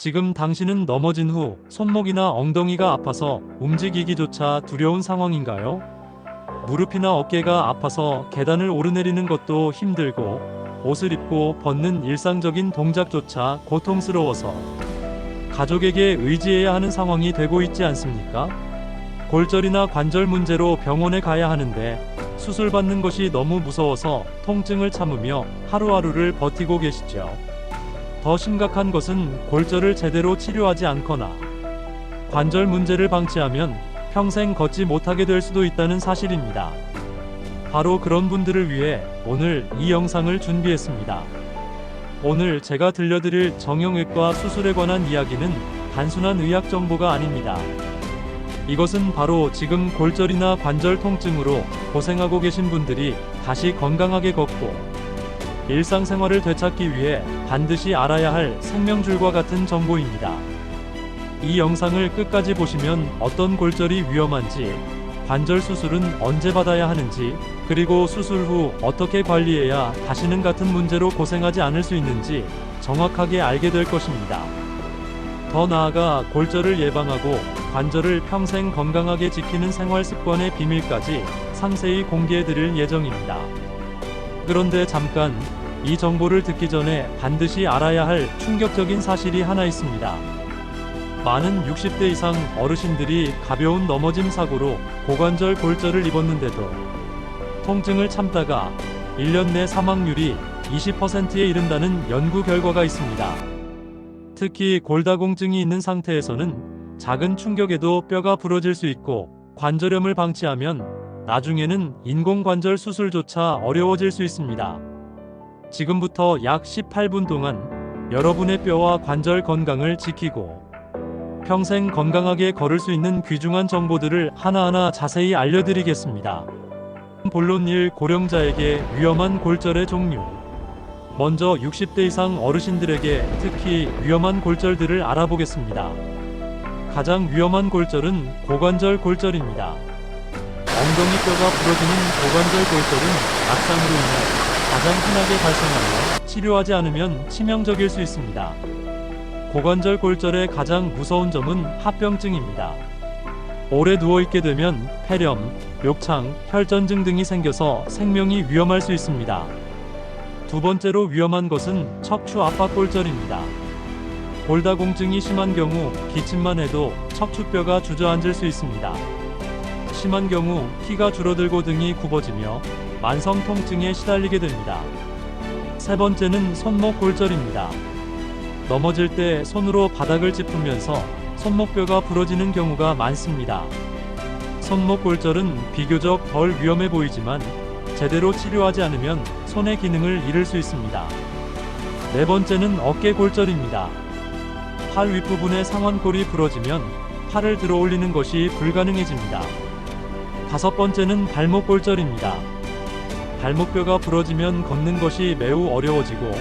지금 당신은 넘어진 후 손목이나 엉덩이가 아파서 움직이기조차 두려운 상황인가요? 무릎이나 어깨가 아파서 계단을 오르내리는 것도 힘들고 옷을 입고 벗는 일상적인 동작조차 고통스러워서 가족에게 의지해야 하는 상황이 되고 있지 않습니까? 골절이나 관절 문제로 병원에 가야 하는데 수술받는 것이 너무 무서워서 통증을 참으며 하루하루를 버티고 계시죠. 더 심각한 것은 골절을 제대로 치료하지 않거나 관절 문제를 방치하면 평생 걷지 못하게 될 수도 있다는 사실입니다. 바로 그런 분들을 위해 오늘 이 영상을 준비했습니다. 오늘 제가 들려드릴 정형외과 수술에 관한 이야기는 단순한 의학 정보가 아닙니다. 이것은 바로 지금 골절이나 관절 통증으로 고생하고 계신 분들이 다시 건강하게 걷고 일상생활을 되찾기 위해 반드시 알아야 할 생명줄과 같은 정보입니다. 이 영상을 끝까지 보시면 어떤 골절이 위험한지, 관절 수술은 언제 받아야 하는지, 그리고 수술 후 어떻게 관리해야 다시는 같은 문제로 고생하지 않을 수 있는지 정확하게 알게 될 것입니다. 더 나아가 골절을 예방하고 관절을 평생 건강하게 지키는 생활 습관의 비밀까지 상세히 공개해 드릴 예정입니다. 그런데 잠깐, 이 정보를 듣기 전에 반드시 알아야 할 충격적인 사실이 하나 있습니다. 많은 60대 이상 어르신들이 가벼운 넘어짐 사고로 고관절 골절을 입었는데도 통증을 참다가 1년 내 사망률이 20%에 이른다는 연구 결과가 있습니다. 특히 골다공증이 있는 상태에서는 작은 충격에도 뼈가 부러질 수 있고 관절염을 방치하면 나중에는 인공관절 수술조차 어려워질 수 있습니다. 지금부터 약 18분 동안 여러분의 뼈와 관절 건강을 지키고 평생 건강하게 걸을 수 있는 귀중한 정보들을 하나하나 자세히 알려드리겠습니다. 본론 1. 고령자에게 위험한 골절의 종류. 먼저 60대 이상 어르신들에게 특히 위험한 골절들을 알아보겠습니다. 가장 위험한 골절은 고관절 골절입니다. 엉덩이 뼈가 부러지는 고관절 골절은 낙상으로 인해 가장 흔하게 발생하며 치료하지 않으면 치명적일 수 있습니다. 고관절 골절의 가장 무서운 점은 합병증입니다. 오래 누워있게 되면 폐렴, 욕창, 혈전증 등이 생겨서 생명이 위험할 수 있습니다. 두 번째로 위험한 것은 척추 압박 골절입니다. 골다공증이 심한 경우 기침만 해도 척추뼈가 주저앉을 수 있습니다. 심한 경우 키가 줄어들고 등이 굽어지며 만성 통증에 시달리게 됩니다. 세 번째는 손목 골절입니다. 넘어질 때 손으로 바닥을 짚으면서 손목뼈가 부러지는 경우가 많습니다. 손목 골절은 비교적 덜 위험해 보이지만 제대로 치료하지 않으면 손의 기능을 잃을 수 있습니다. 네 번째는 어깨 골절입니다. 팔 윗부분의 상완골이 부러지면 팔을 들어 올리는 것이 불가능해집니다. 다섯 번째는 발목 골절입니다. 발목뼈가 부러지면 걷는 것이 매우 어려워지고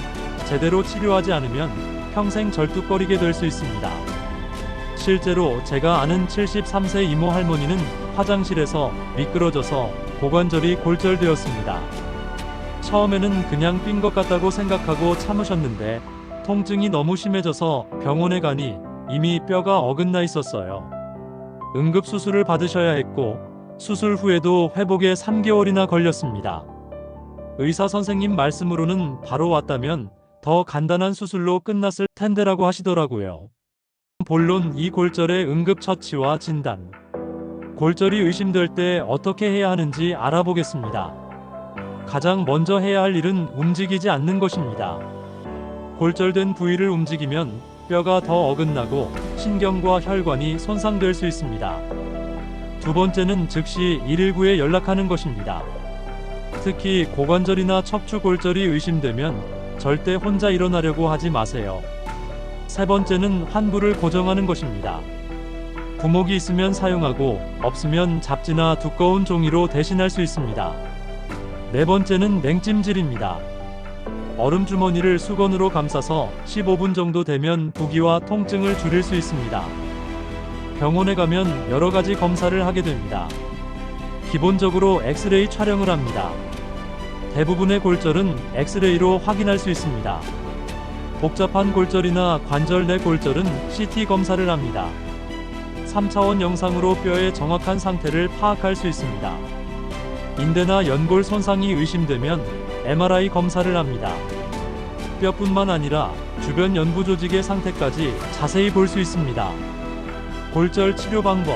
제대로 치료하지 않으면 평생 절뚝거리게 될 수 있습니다. 실제로 제가 아는 73세 이모 할머니는 화장실에서 미끄러져서 고관절이 골절되었습니다. 처음에는 그냥 삔 것 같다고 생각하고 참으셨는데 통증이 너무 심해져서 병원에 가니 이미 뼈가 어긋나 있었어요. 응급수술을 받으셔야 했고 수술 후에도 회복에 3개월이나 걸렸습니다. 의사 선생님 말씀으로는 바로 왔다면 더 간단한 수술로 끝났을 텐데라고 하시더라고요. 본론 2. 골절의 응급처치와 진단. 골절이 의심될 때 어떻게 해야 하는지 알아보겠습니다. 가장 먼저 해야 할 일은 움직이지 않는 것입니다. 골절된 부위를 움직이면 뼈가 더 어긋나고 신경과 혈관이 손상될 수 있습니다. 두 번째는 즉시 119에 연락하는 것입니다. 특히 고관절이나 척추 골절이 의심되면 절대 혼자 일어나려고 하지 마세요. 세 번째는 환부를 고정하는 것입니다. 부목이 있으면 사용하고 없으면 잡지나 두꺼운 종이로 대신할 수 있습니다. 네 번째는 냉찜질입니다. 얼음 주머니를 수건으로 감싸서 15분 정도 되면 부기와 통증을 줄일 수 있습니다. 병원에 가면 여러 가지 검사를 하게 됩니다. 기본적으로 엑스레이 촬영을 합니다. 대부분의 골절은 엑스레이로 확인할 수 있습니다. 복잡한 골절이나 관절 내 골절은 CT 검사를 합니다. 3차원 영상으로 뼈의 정확한 상태를 파악할 수 있습니다. 인대나 연골 손상이 의심되면 MRI 검사를 합니다. 뼈뿐만 아니라 주변 연부 조직의 상태까지 자세히 볼 수 있습니다. 골절 치료 방법.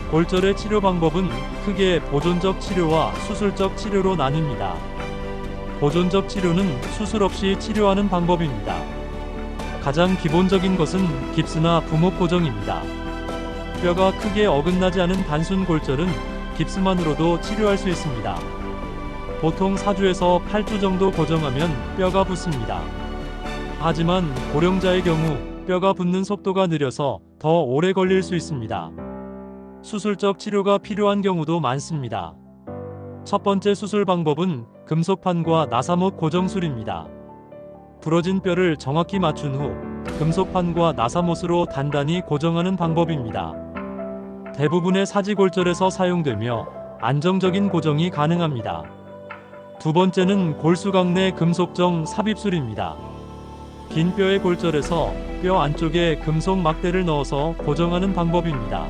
골절의 치료 방법은 크게 보존적 치료와 수술적 치료로 나뉩니다. 보존적 치료는 수술 없이 치료하는 방법입니다. 가장 기본적인 것은 깁스나 부목 고정입니다. 뼈가 크게 어긋나지 않은 단순 골절은 깁스만으로도 치료할 수 있습니다. 보통 4주에서 8주 정도 고정하면 뼈가 붙습니다. 하지만 고령자의 경우 뼈가 붙는 속도가 느려서 더 오래 걸릴 수 있습니다. 수술적 치료가 필요한 경우도 많습니다. 첫 번째 수술 방법은 금속판과 나사못 고정술입니다. 부러진 뼈를 정확히 맞춘 후 금속판과 나사못으로 단단히 고정하는 방법입니다. 대부분의 사지골절에서 사용되며 안정적인 고정이 가능합니다. 두 번째는 골수강내 금속정 삽입술입니다. 긴 뼈의 골절에서 뼈 안쪽에 금속 막대를 넣어서 고정하는 방법입니다.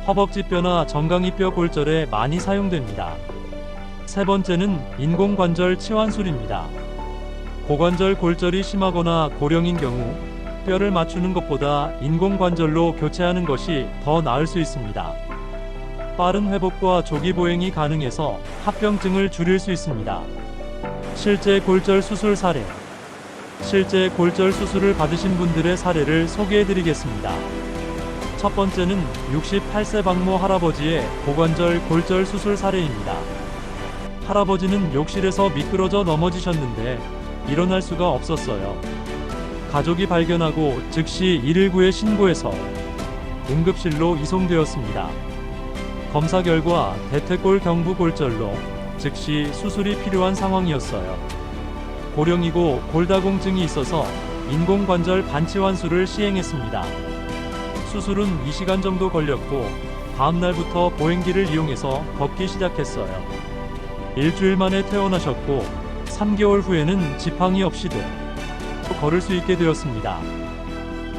허벅지뼈나 정강이뼈 골절에 많이 사용됩니다. 세 번째는 인공관절 치환술입니다. 고관절 골절이 심하거나 고령인 경우 뼈를 맞추는 것보다 인공관절로 교체하는 것이 더 나을 수 있습니다. 빠른 회복과 조기 보행이 가능해서 합병증을 줄일 수 있습니다. 실제 골절 수술 사례. 실제 골절 수술을 받으신 분들의 사례를 소개해드리겠습니다. 첫 번째는 68세 박모 할아버지의 고관절 골절 수술 사례입니다. 할아버지는 욕실에서 미끄러져 넘어지셨는데 일어날 수가 없었어요. 가족이 발견하고 즉시 119에 신고해서 응급실로 이송되었습니다. 검사 결과 대퇴골 경부 골절로 즉시 수술이 필요한 상황이었어요. 고령이고 골다공증이 있어서 인공관절 반치환술을 시행했습니다. 수술은 2시간 정도 걸렸고 다음날부터 보행기를 이용해서 걷기 시작했어요. 일주일 만에 퇴원하셨고 3개월 후에는 지팡이 없이도 걸을 수 있게 되었습니다.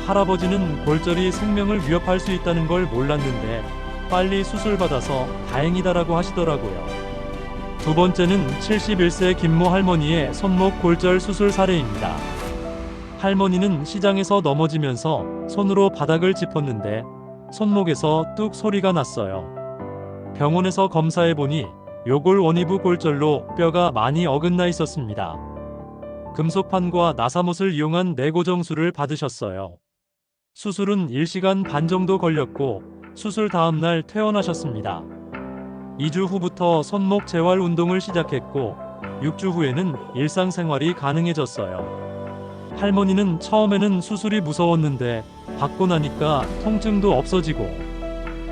할아버지는 골절이 생명을 위협할 수 있다는 걸 몰랐는데 빨리 수술받아서 다행이다라고 하시더라고요. 두 번째는 71세 김모 할머니의 손목 골절 수술 사례입니다. 할머니는 시장에서 넘어지면서 손으로 바닥을 짚었는데 손목에서 뚝 소리가 났어요. 병원에서 검사해보니 요골 원위부 골절로 뼈가 많이 어긋나 있었습니다. 금속판과 나사못을 이용한 내고정술을 받으셨어요. 수술은 1시간 반 정도 걸렸고 수술 다음날 퇴원하셨습니다. 2주 후부터 손목 재활 운동을 시작했고 6주 후에는 일상생활이 가능해졌어요. 할머니는 처음에는 수술이 무서웠는데 받고 나니까 통증도 없어지고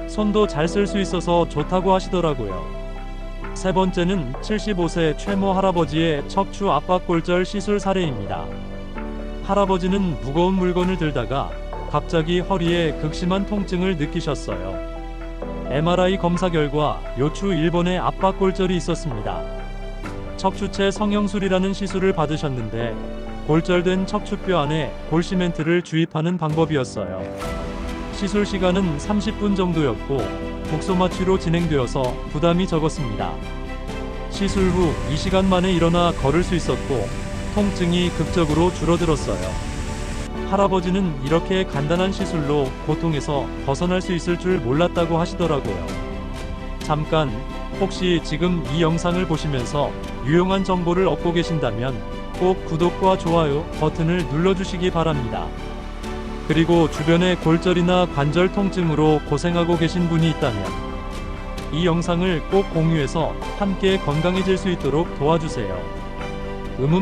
손도 잘 쓸 수 있어서 좋다고 하시더라고요. 세 번째는 75세 최모 할아버지의 척추 압박골절 시술 사례입니다. 할아버지는 무거운 물건을 들다가 갑자기 허리에 극심한 통증을 느끼셨어요. MRI 검사 결과 요추 1번의 압박골절이 있었습니다. 척추체 성형술이라는 시술을 받으셨는데 골절된 척추뼈 안에 골시멘트를 주입하는 방법이었어요. 시술 시간은 30분 정도였고 국소마취로 진행되어서 부담이 적었습니다. 시술 후 2시간 만에 일어나 걸을 수 있었고 통증이 극적으로 줄어들었어요. 할아버지는 이렇게 간단한 시술로 고통에서 벗어날 수 있을 줄 몰랐다고 하시더라고요. 잠깐, 혹시 지금 이 영상을 보시면서 유용한 정보를 얻고 계신다면 꼭 구독과 좋아요 버튼을 눌러주시기 바랍니다. 그리고 주변에 골절이나 관절 통증으로 고생하고 계신 분이 있다면 이 영상을 꼭 공유해서 함께 건강해질 수 있도록 도와주세요.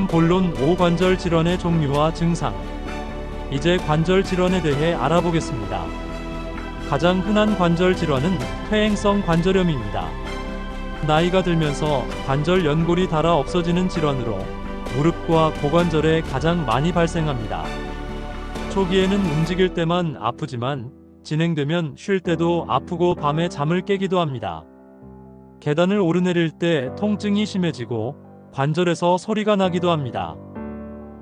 본론 5관절 질환의 종류와 증상. 이제 관절 질환에 대해 알아보겠습니다. 가장 흔한 관절 질환은 퇴행성 관절염입니다. 나이가 들면서 관절 연골이 닳아 없어지는 질환으로 무릎과 고관절에 가장 많이 발생합니다. 초기에는 움직일 때만 아프지만 진행되면 쉴 때도 아프고 밤에 잠을 깨기도 합니다. 계단을 오르내릴 때 통증이 심해지고 관절에서 소리가 나기도 합니다.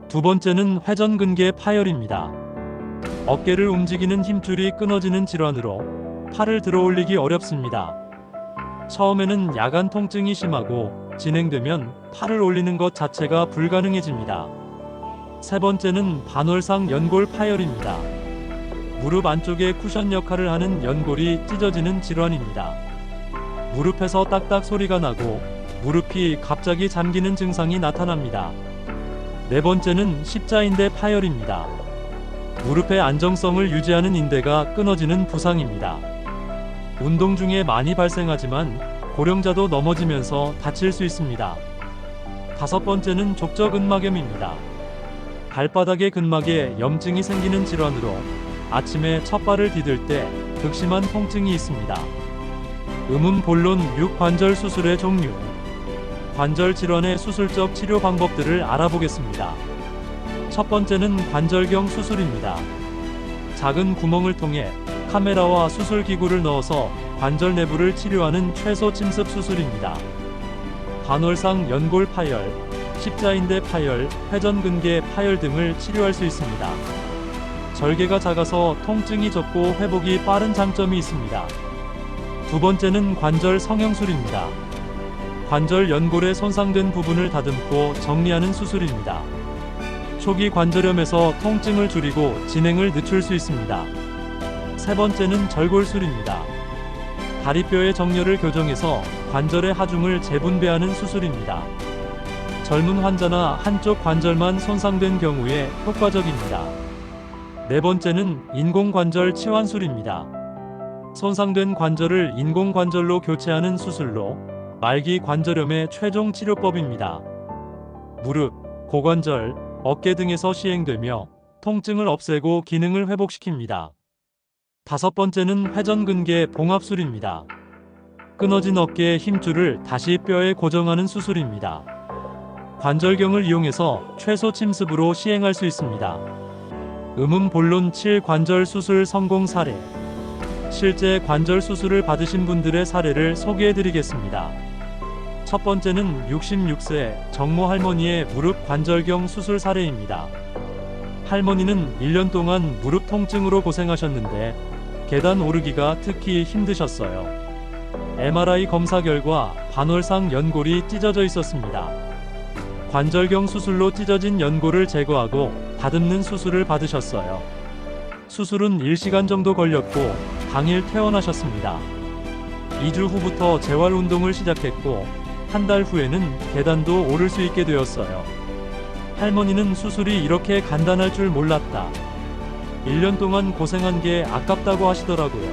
두 번째는 회전근개 파열입니다. 어깨를 움직이는 힘줄이 끊어지는 질환으로 팔을 들어올리기 어렵습니다. 처음에는 야간 통증이 심하고 진행되면 팔을 올리는 것 자체가 불가능해집니다. 세 번째는 반월상 연골 파열입니다. 무릎 안쪽에 쿠션 역할을 하는 연골이 찢어지는 질환입니다. 무릎에서 딱딱 소리가 나고 무릎이 갑자기 잠기는 증상이 나타납니다. 네 번째는 십자인대 파열입니다. 무릎의 안정성을 유지하는 인대가 끊어지는 부상입니다. 운동 중에 많이 발생하지만 고령자도 넘어지면서 다칠 수 있습니다. 다섯 번째는 족저근막염입니다. 발바닥의 근막에 염증이 생기는 질환으로 아침에 첫 발을 디딜 때 극심한 통증이 있습니다. 본론 6관절 수술의 종류, 관절 질환의 수술적 치료 방법들을 알아보겠습니다. 첫 번째는 관절경 수술입니다. 작은 구멍을 통해 카메라와 수술기구를 넣어서 관절 내부를 치료하는 최소 침습 수술입니다. 반월상 연골 파열, 십자인대 파열, 회전근개 파열 등을 치료할 수 있습니다. 절개가 작아서 통증이 적고 회복이 빠른 장점이 있습니다. 두 번째는 관절 성형술입니다. 관절 연골의 손상된 부분을 다듬고 정리하는 수술입니다. 초기 관절염에서 통증을 줄이고 진행을 늦출 수 있습니다. 세 번째는 절골술입니다. 다리뼈의 정렬을 교정해서 관절의 하중을 재분배하는 수술입니다. 젊은 환자나 한쪽 관절만 손상된 경우에 효과적입니다. 네 번째는 인공관절 치환술입니다. 손상된 관절을 인공관절로 교체하는 수술로 말기 관절염의 최종 치료법입니다. 무릎, 고관절, 어깨 등에서 시행되며 통증을 없애고 기능을 회복시킵니다. 다섯 번째는 회전근개 봉합술입니다. 끊어진 어깨의 힘줄을 다시 뼈에 고정하는 수술입니다. 관절경을 이용해서 최소 침습으로 시행할 수 있습니다. 본론 7관절 수술 성공 사례. 실제 관절 수술을 받으신 분들의 사례를 소개해드리겠습니다. 첫 번째는 66세 정모 할머니의 무릎 관절경 수술 사례입니다. 할머니는 1년 동안 무릎 통증으로 고생하셨는데 계단 오르기가 특히 힘드셨어요. MRI 검사 결과 반월상 연골이 찢어져 있었습니다. 관절경 수술로 찢어진 연골을 제거하고 다듬는 수술을 받으셨어요. 수술은 1시간 정도 걸렸고 당일 퇴원하셨습니다. 2주 후부터 재활 운동을 시작했고 한 달 후에는 계단도 오를 수 있게 되었어요. 할머니는 수술이 이렇게 간단할 줄 몰랐다. 1년 동안 고생한 게 아깝다고 하시더라고요.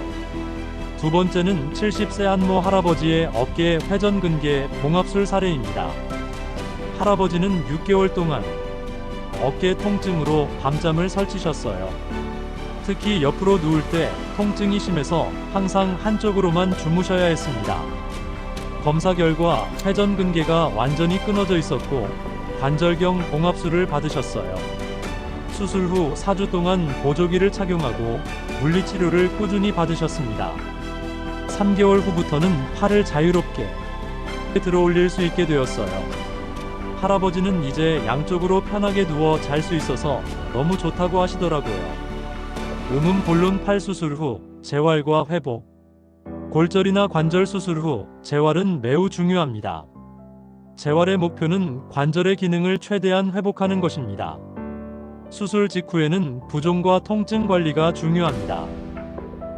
두 번째는 70세 한모 할아버지의 어깨 회전근개 봉합술 사례입니다. 할아버지는 6개월 동안 어깨 통증으로 밤잠을 설치셨어요. 특히 옆으로 누울 때 통증이 심해서 항상 한쪽으로만 주무셔야 했습니다. 검사 결과 회전근개가 완전히 끊어져 있었고 관절경 봉합술을 받으셨어요. 수술 후 4주 동안 보조기를 착용하고 물리치료를 꾸준히 받으셨습니다. 3개월 후부터는 팔을 자유롭게 들어올릴 수 있게 되었어요. 할아버지는 이제 양쪽으로 편하게 누워 잘 수 있어서 너무 좋다고 하시더라고요. 본론 팔 수술 후 재활과 회복. 골절이나 관절 수술 후 재활은 매우 중요합니다. 재활의 목표는 관절의 기능을 최대한 회복하는 것입니다. 수술 직후에는 부종과 통증 관리가 중요합니다.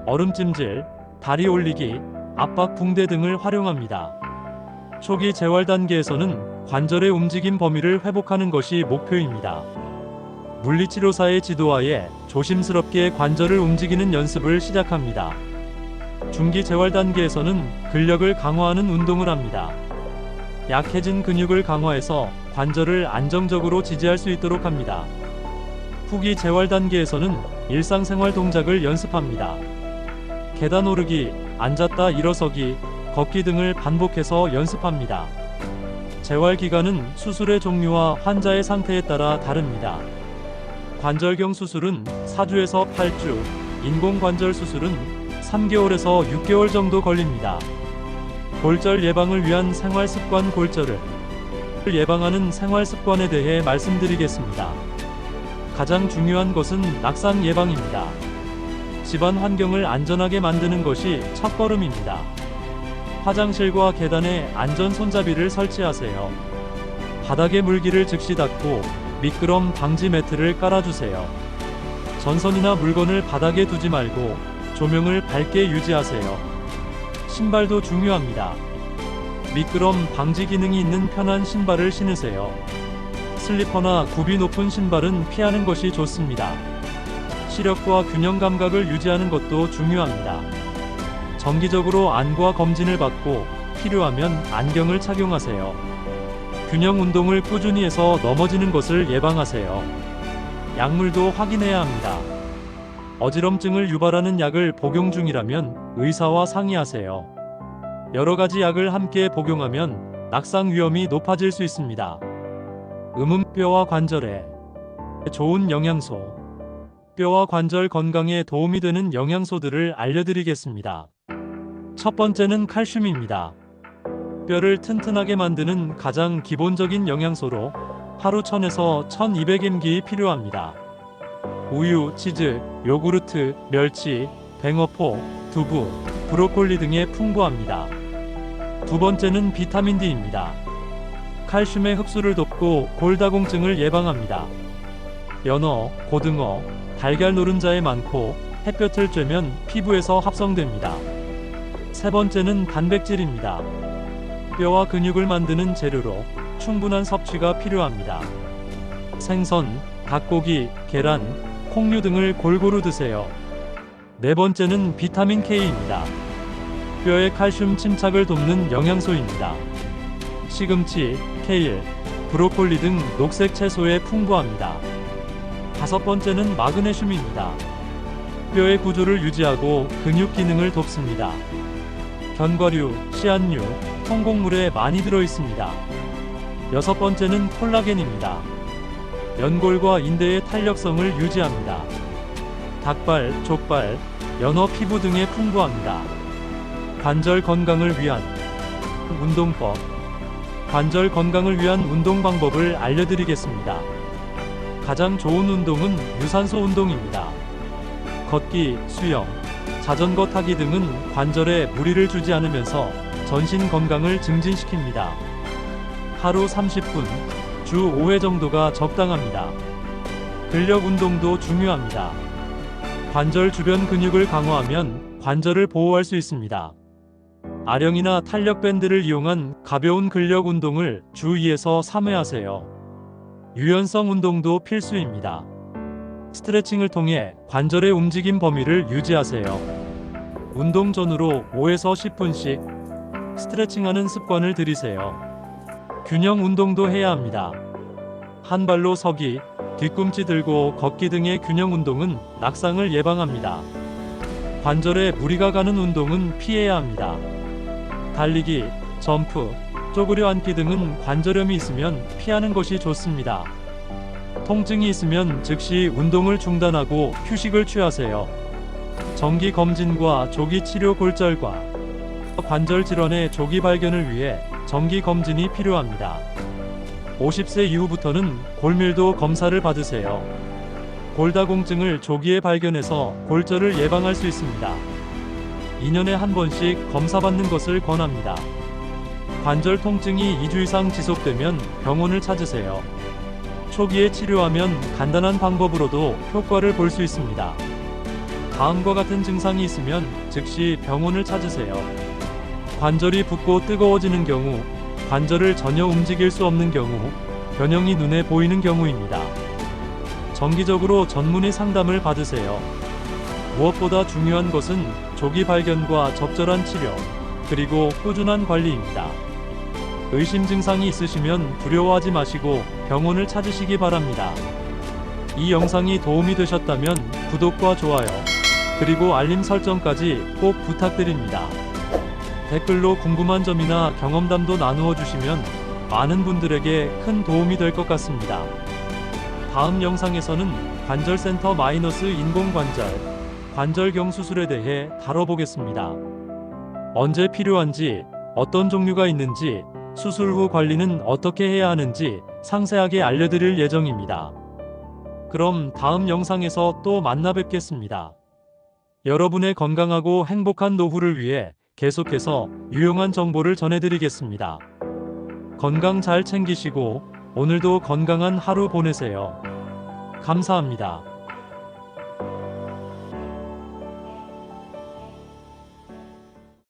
얼음찜질, 다리 올리기, 압박 붕대 등을 활용합니다. 초기 재활 단계에서는 관절의 움직임 범위를 회복하는 것이 목표입니다. 물리치료사의 지도하에 조심스럽게 관절을 움직이는 연습을 시작합니다. 중기 재활 단계에서는 근력을 강화하는 운동을 합니다. 약해진 근육을 강화해서 관절을 안정적으로 지지할 수 있도록 합니다. 후기 재활 단계에서는 일상생활 동작을 연습합니다. 계단 오르기, 앉았다 일어서기, 걷기 등을 반복해서 연습합니다. 재활 기간은 수술의 종류와 환자의 상태에 따라 다릅니다. 관절경 수술은 4주에서 8주, 인공관절 수술은 3개월에서 6개월 정도 걸립니다. 골절 예방을 위한 생활습관 골절을 예방하는 생활 습관에 대해 말씀드리겠습니다. 가장 중요한 것은 낙상 예방입니다. 집안 환경을 안전하게 만드는 것이 첫걸음입니다. 화장실과 계단에 안전 손잡이를 설치하세요. 바닥에 물기를 즉시 닦고 미끄럼 방지 매트를 깔아주세요. 전선이나 물건을 바닥에 두지 말고 조명을 밝게 유지하세요. 신발도 중요합니다. 미끄럼 방지 기능이 있는 편한 신발을 신으세요. 슬리퍼나 굽이 높은 신발은 피하는 것이 좋습니다. 시력과 균형 감각을 유지하는 것도 중요합니다. 정기적으로 안과 검진을 받고 필요하면 안경을 착용하세요. 균형 운동을 꾸준히 해서 넘어지는 것을 예방하세요. 약물도 확인해야 합니다. 어지럼증을 유발하는 약을 복용 중이라면 의사와 상의하세요. 여러 가지 약을 함께 복용하면 낙상 위험이 높아질 수 있습니다. 뼈와 관절에 좋은 영양소. 뼈와 관절 건강에 도움이 되는 영양소들을 알려드리겠습니다. 첫 번째는 칼슘입니다. 뼈를 튼튼하게 만드는 가장 기본적인 영양소로 하루 1000에서 1200mg이 필요합니다. 우유, 치즈, 요구르트, 멸치, 뱅어포, 두부, 브로콜리 등에 풍부합니다. 두 번째는 비타민 D입니다. 칼슘의 흡수를 돕고 골다공증을 예방합니다. 연어, 고등어, 달걀 노른자에 많고 햇볕을 쬐면 피부에서 합성됩니다. 세 번째는 단백질입니다. 뼈와 근육을 만드는 재료로 충분한 섭취가 필요합니다. 생선, 닭고기, 계란, 콩류 등을 골고루 드세요. 네 번째는 비타민 K입니다. 뼈의 칼슘 침착을 돕는 영양소입니다. 시금치, 케일, 브로콜리 등 녹색 채소에 풍부합니다. 다섯 번째는 마그네슘입니다. 뼈의 구조를 유지하고 근육 기능을 돕습니다. 견과류, 씨앗류, 통곡물에 많이 들어있습니다. 여섯 번째는 콜라겐입니다. 연골과 인대의 탄력성을 유지합니다. 닭발, 족발, 연어 피부 등에 풍부합니다. 관절 건강을 위한 운동법. 관절 건강을 위한 운동 방법을 알려드리겠습니다. 가장 좋은 운동은 유산소 운동입니다. 걷기, 수영, 자전거 타기 등은 관절에 무리를 주지 않으면서 전신 건강을 증진시킵니다. 하루 30분, 주 5회 정도가 적당합니다. 근력 운동도 중요합니다. 관절 주변 근육을 강화하면 관절을 보호할 수 있습니다. 아령이나 탄력 밴드를 이용한 가벼운 근력 운동을 주 2에서 3회 하세요. 유연성 운동도 필수입니다. 스트레칭을 통해 관절의 움직임 범위를 유지하세요. 운동 전후로 5에서 10분씩 스트레칭하는 습관을 들이세요. 균형 운동도 해야 합니다. 한 발로 서기, 뒤꿈치 들고 걷기 등의 균형 운동은 낙상을 예방합니다. 관절에 무리가 가는 운동은 피해야 합니다. 달리기, 점프, 쪼그려 앉기 등은 관절염이 있으면 피하는 것이 좋습니다. 통증이 있으면 즉시 운동을 중단하고 휴식을 취하세요. 정기 검진과 조기 치료. 골절과 관절 질환의 조기 발견을 위해 정기 검진이 필요합니다. 50세 이후부터는 골밀도 검사를 받으세요. 골다공증을 조기에 발견해서 골절을 예방할 수 있습니다. 2년에 한 번씩 검사받는 것을 권합니다. 관절 통증이 2주 이상 지속되면 병원을 찾으세요. 초기에 치료하면 간단한 방법으로도 효과를 볼 수 있습니다. 다음과 같은 증상이 있으면 즉시 병원을 찾으세요. 관절이 붓고 뜨거워지는 경우, 관절을 전혀 움직일 수 없는 경우, 변형이 눈에 보이는 경우입니다. 정기적으로 전문의 상담을 받으세요. 무엇보다 중요한 것은 조기 발견과 적절한 치료, 그리고 꾸준한 관리입니다. 의심 증상이 있으시면 두려워하지 마시고 병원을 찾으시기 바랍니다. 이 영상이 도움이 되셨다면 구독과 좋아요, 그리고 알림 설정까지 꼭 부탁드립니다. 댓글로 궁금한 점이나 경험담도 나누어 주시면 많은 분들에게 큰 도움이 될 것 같습니다. 다음 영상에서는 관절센터 마이너스 인공관절, 관절경 수술에 대해 다뤄보겠습니다. 언제 필요한지, 어떤 종류가 있는지, 수술 후 관리는 어떻게 해야 하는지 상세하게 알려드릴 예정입니다. 그럼 다음 영상에서 또 만나 뵙겠습니다. 여러분의 건강하고 행복한 노후를 위해 계속해서 유용한 정보를 전해드리겠습니다. 건강 잘 챙기시고 오늘도 건강한 하루 보내세요. 감사합니다.